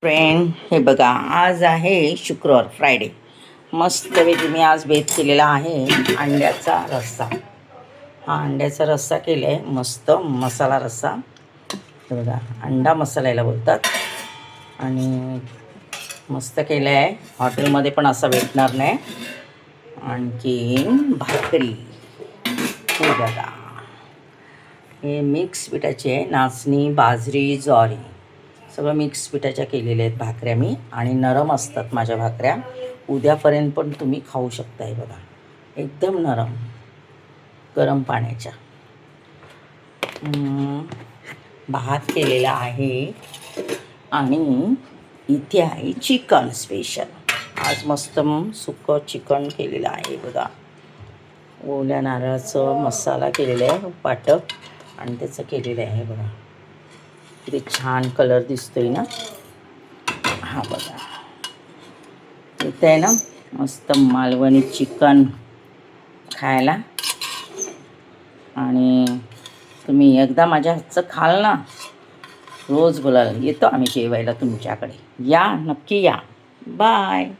Friend, हे बघा, आज आहे शुक्रवार, फ्रायडे. मस्तपैकी मी आज बेत केलेला आहे अंड्याचा रस्सा. हा अंड्याचा रस्सा केला आहे, मस्त मसाला रस्सा. हे बघा, अंडा मसाला याला बोलतात. आणि मस्त केलं आहे. हॉटेलमध्ये पण असा भेटणार नाही. आणखीन भाकरी, हे बघा, हे मिक्स पिठाचे आहे, नाचणी, बाजरी, ज्वारी, सगळं मिक्स पिठाच्या केलेल्या आहेत भाकऱ्या मी. आणि नरम असतात माझ्या भाकऱ्या. उद्यापर्यंत पण तुम्ही खाऊ शकता. आहे बघा, एकदम नरम, गरम पाण्याच्या. भात केलेला आहे. आणि इथे आहे चिकन स्पेशल. आज मस्त सुकं चिकन केलेलं आहे बघा. ओल्या नारळाचं मसाला केलेला आहे वाटप, आणि त्याचं केलेलं आहे बघा. किती छान कलर दिसतोय ना. हा बघा, इथे आहे ना मस्त मालवणी चिकन खायला. आणि तुम्ही एकदा माझ्या हातचं खाल ना, रोज बोलाल येतो आम्ही जेवायला तुमच्याकडे. या, नक्की या. बाय.